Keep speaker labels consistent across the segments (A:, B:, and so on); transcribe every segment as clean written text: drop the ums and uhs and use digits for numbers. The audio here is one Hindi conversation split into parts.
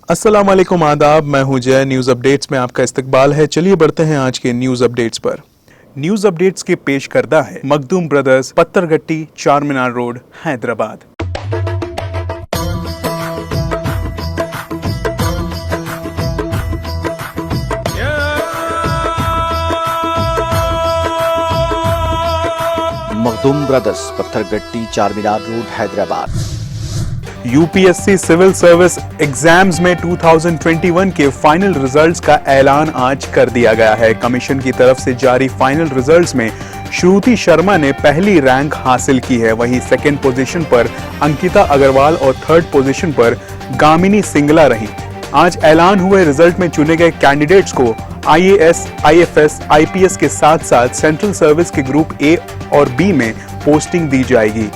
A: अस्सलाम वालेकुम, आदाब। मैं हूं जय। न्यूज़ अपडेट्स में आपका इस्तकबाल है। चलिए बढ़ते हैं आज के न्यूज़ अपडेट्स पर। न्यूज़ अपडेट्स के पेश करदा है Makhdoom Brothers, Pathargatti, Charminar Road, Hyderabad.
B: Makhdoom Brothers, Pathargatti, Charminar Road, Hyderabad.
A: UPSC civil service exams में 2021 के फाइनल रिजल्ट्स का ऐलान आज कर दिया गया है। कमीशन की तरफ से जारी फाइनल रिजल्ट्स में श्रुति शर्मा ने पहली रैंक हासिल की है। वहीं सेकंड पोजीशन पर अंकिता अग्रवाल और थर्ड पोजीशन पर गामिनी सिंगला रही। आज ऐलान हुए रिजल्ट में चुने गए कैंडिडेट्स को आईएएस, आईएफएस, आईपीएस के साथ साथ सेंट्रल सर्विस के ग्रुप ए और बी में पोस्टिंग दी जाएगी।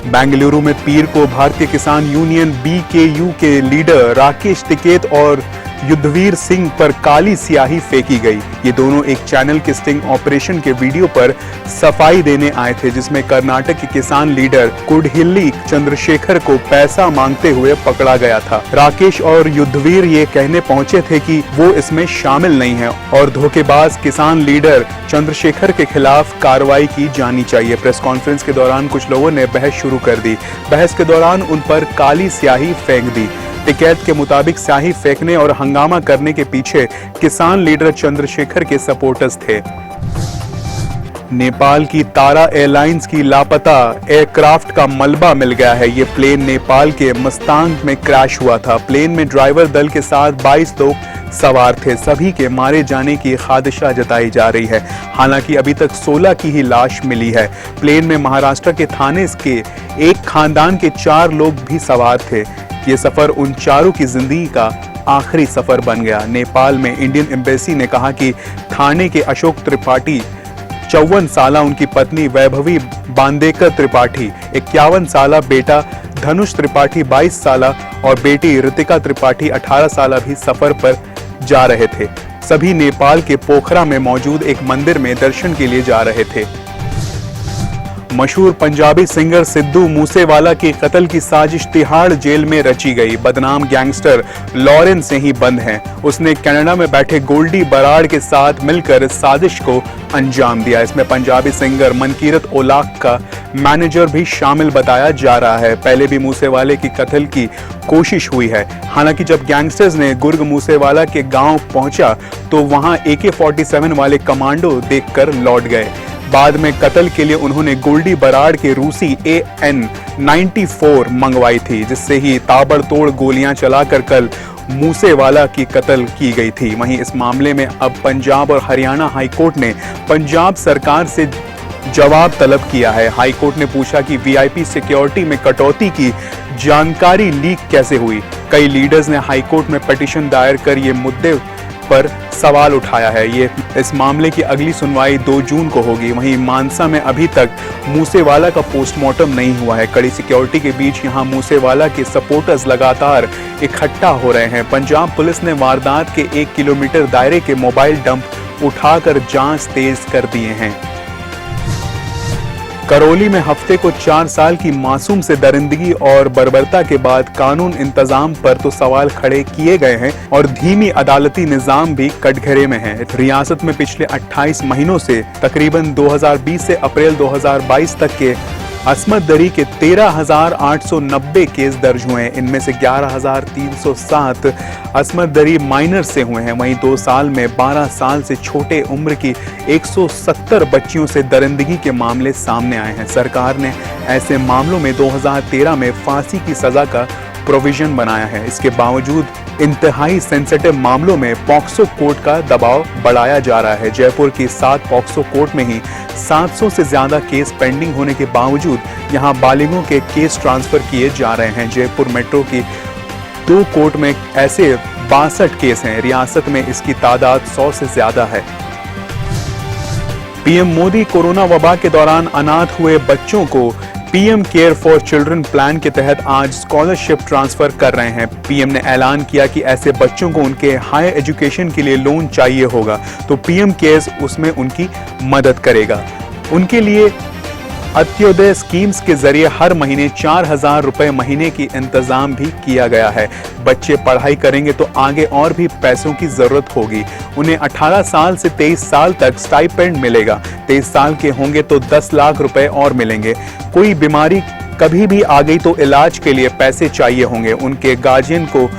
A: बेंगलुरु में पीर को भारतीय किसान यूनियन बीकेयू के लीडर राकेश टिकैत और युद्धवीर सिंह पर काली स्याही फेंकी गई। ये दोनों एक चैनल के स्टिंग ऑपरेशन के वीडियो पर सफाई देने आए थे, जिसमें कर्नाटक के किसान लीडर कुडहिल्ली चंद्रशेखर को पैसा मांगते हुए पकड़ा गया था। राकेश और युद्धवीर ये कहने पहुंचे थे कि वो इसमें शामिल नहीं है और धोखेबाज किसान लीडर चंद्रशेखर के खिलाफ कार्रवाई की जानी चाहिए। प्रेस कॉन्फ्रेंस के दौरान कुछ लोगों ने बहस शुरू कर दी। बहस के दौरान उन पर काली स्याही फेंक दी। टिकैत के मुताबिक स्याही फेंकने और हंगामा करने के पीछे किसान लीडर चंद्रशेखर के सपोर्टर्स थे। नेपाल की तारा एयरलाइंस की लापता एयरक्राफ्ट का मलबा मिल गया है। ये प्लेन नेपाल के मस्तांग में क्रैश हुआ था। प्लेन में ड्राइवर दल के साथ 22 लोग सवार थे। सभी के मारे जाने की खादशा जताई जा रही है। हालांकि अभी तक 16 की ही लाश मिली है। प्लेन में महाराष्ट्र के थाने के एक खानदान के 4 लोग भी सवार थे। ये सफर उन चारों की जिंदगी का आखिरी सफर बन गया। नेपाल में इंडियन एम्बेसी ने कहा कि थाने के अशोक त्रिपाठी 54 साला, उनकी पत्नी वैभवी बांदेकर त्रिपाठी 51 साला, बेटा धनुष त्रिपाठी 22 साला और बेटी ऋतिका त्रिपाठी 18 साला भी सफर पर जा रहे थे। सभी नेपाल के पोखरा में मौजूद एक मंदिर में दर्शन के लिए जा रहे थे। मशहूर पंजाबी सिंगर सिद्धू मूसेवाला की कत्ल की साजिश तिहाड़ जेल में रची गई। बदनाम गैंगस्टर लॉरेंस से ही बंद है। उसने कनाडा में बैठे गोल्डी बराड़ के साथ मिलकर साजिश को अंजाम दिया। इसमें पंजाबी सिंगर मनकीरत ओलाक का मैनेजर भी शामिल बताया जा रहा है। पहले भी मूसेवाले की कत्ल की कोशिश हुई है। हालांकि जब गैंगस्टर्स ने गुर्ग मूसेवाला के गांव पहुंचा तो वहां AK-47 वाले कमांडो देखकर लौट गए। बाद में कत्ल के लिए उन्होंने गोल्डी बराड़ के रूसी AN-94 मंगवाई थी, जिससे ही ताबड़तोड़ गोलियां चलाकर कल मूसेवाला की कत्ल की गई थी। वहीं इस मामले में अब पंजाब और हरियाणा हाईकोर्ट ने पंजाब सरकार से जवाब तलब किया है। हाईकोर्ट ने पूछा कि VIP सिक्योरिटी में कटौती की जानकारी लीक कैसे हुई। कई लीडर्स ने हाईकोर्ट में पिटीशन दायर कर ये मुद्दे पर सवाल उठाया है। ये इस मामले की अगली सुनवाई 2 जून को होगी। वहीं मानसा में अभी तक मूसेवाला का पोस्टमार्टम नहीं हुआ है। कड़ी सिक्योरिटी के बीच यहां मूसेवाला के सपोर्टर्स लगातार इकट्ठा हो रहे हैं। पंजाब पुलिस ने वारदात के 1 किलोमीटर दायरे के मोबाइल डंप उठाकर जांच तेज कर दिए हैं। करौली में हफ्ते को 4 साल की मासूम से दरिंदगी और बर्बरता के बाद कानून इंतजाम पर तो सवाल खड़े किए गए हैं और धीमी अदालती निजाम भी कटघरे में है। रियासत में पिछले 28 महीनों से तकरीबन 2020 से अप्रैल 2022 तक के असमत दरी के 13,890 केस दर्ज हुए हैं। इनमें से 11,307 असमत दरी माइनर से हुए हैं। वहीं 2 साल में 12 साल से छोटे उम्र की 170 बच्चियों से दरिंदगी के मामले सामने आए हैं। सरकार ने ऐसे मामलों में 2013 में फांसी की सजा का प्रोविजन बनाया है। इसके बावजूद इंतहाई सेंसिटिव मामलों में पॉक्सो कोर्ट का दबाव बढ़ाया जा रहा है। जयपुर की 7 पॉक्सो कोर्ट में ही 700 से ज्यादा केस पेंडिंग होने के बावजूद यहां बालिगों के केस ट्रांसफर किए जा रहे हैं। जयपुर मेट्रो की 2 कोर्ट में ऐसे 62 केस हैं। रियासत में इसकी तादाद 100 से ज्यादा है। पीएम मोदी कोरोना वबा के दौरान अनाथ हुए बच्चों को PM care for children plan के तहत आज स्कॉलरशिप ट्रांसफर कर रहे हैं। पीएम ने ऐलान किया कि ऐसे बच्चों को उनके हायर एजुकेशन के लिए लोन चाहिए होगा तो पीएम केयर्स उसमें उनकी मदद करेगा। उनके लिए अंत्योदय स्कीम्स के जरिए हर महीने 4,000 रुपए महीने की इंतजाम भी किया गया है। बच्चे पढ़ाई करेंगे तो आगे और भी पैसों की जरूरत होगी। उन्हें 18 साल से 23 साल तक स्टाइपेंड मिलेगा। 23 साल के होंगे तो 10 लाख रुपए और मिलेंगे। कोई बीमारी कभी भी आ गई तो इलाज के लिए पैसे चाहिए होंगे। उनके गार्जियन को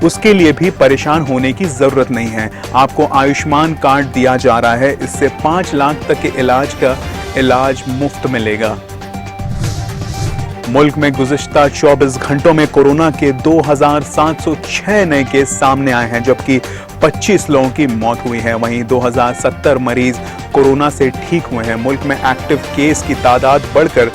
A: उसके लिए भी परेशान होने की जरूरत नहीं है। आपको आयुष्मान कार्ड दिया जा रहा है। इससे 5 लाख तक के इलाज मुफ्त मिलेगा। मुल्क में गुज़िश्ता 24 घंटों में कोरोना के 2,706 नए केस सामने आए हैं, जबकि 25 लोगों की मौत हुई है। वहीं 2,070 मरीज कोरोना से ठीक हुए हैं। मुल्क में एक्टिव केस की तादाद बढ़कर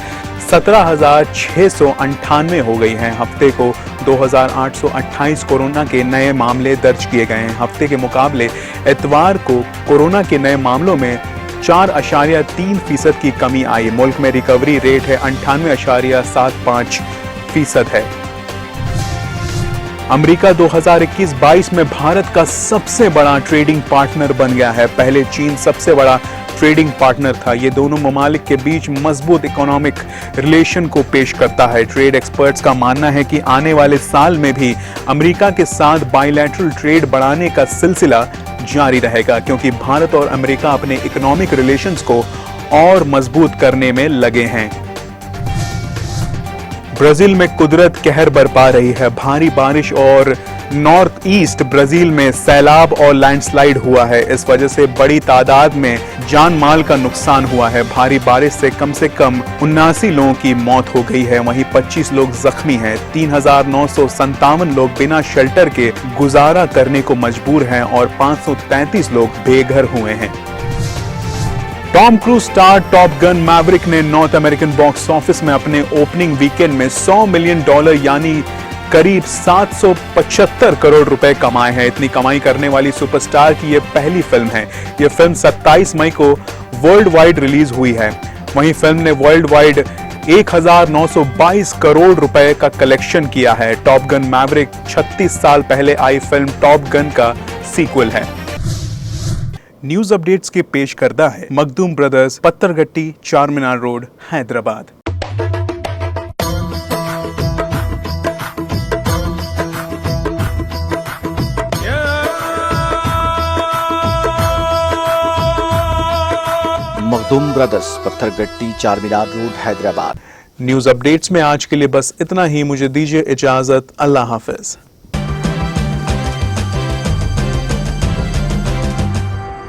A: 17,698 हो गई है। हफ्ते को 2,828 कोरोना के नए मामले दर्ज किए गए हैं। हफ्ते के मुकाबले इतवार को कोरोना के नए मामलों में 4.3% की कमी आई। मुल्क में रिकवरी रेट है 98.75% है। अमेरिका 2021-22 में भारत का सबसे बड़ा ट्रेडिंग पार्टनर बन गया है। पहले चीन सबसे बड़ा ट्रेडिंग पार्टनर था। ये दोनों ममालिक के बीच मजबूत इकोनॉमिक रिलेशन को पेश करता है। ट्रेड एक्सपर्ट्स का मानना है कि आने वाले साल में भी अमेरिका के साथ बायलैटरल ट्रेड बढ़ाने का सिलसिला जारी रहेगा, क्योंकि भारत और अमेरिका अपने इकोनॉमिक रिलेशंस को और मजबूत करने में लगे हैं। ब्राजील में कुदरत कहर बरपा रही है। भारी बारिश और नॉर्थ ईस्ट ब्राजील में सैलाब और लैंडस्लाइड हुआ है। इस वजह से बड़ी तादाद में जान माल का नुकसान हुआ है। भारी बारिश से कम 79 लोगों की मौत हो गई है। वहीं 25 लोग जख्मी हैं। 3,957 लोग बिना शेल्टर के गुजारा करने को मजबूर हैं और 533 लोग बेघर हुए हैं। Tom cruise star top gun Maverick ने नॉर्थ अमेरिकन बॉक्स ऑफिस में अपने ओपनिंग वीकेंड में $100 मिलियन यानी करीब 775 करोड़ रुपए कमाए हैं। इतनी कमाई करने वाली सुपरस्टार की यह पहली फिल्म है। यह फिल्म 27 मई को वर्ल्ड वाइड रिलीज हुई है। वहीं फिल्म ने वर्ल्ड वाइड 1,922 करोड़ रुपए का कलेक्शन किया है। टॉप गन मैवरिक 36 साल पहले आई फिल्म टॉप गन का सीक्वल है। न्यूज अपडेट्स के पेश करता है Makhdoom Brothers, Pathargatti, Charminar Road, Hyderabad.
B: Makhdoom Brothers, Pathargatti, Charminar Road, Hyderabad.
A: News updates में आज के लिए बस इतना ही। मुझे दीजिए इजाजत। अल्लाह हाफिज।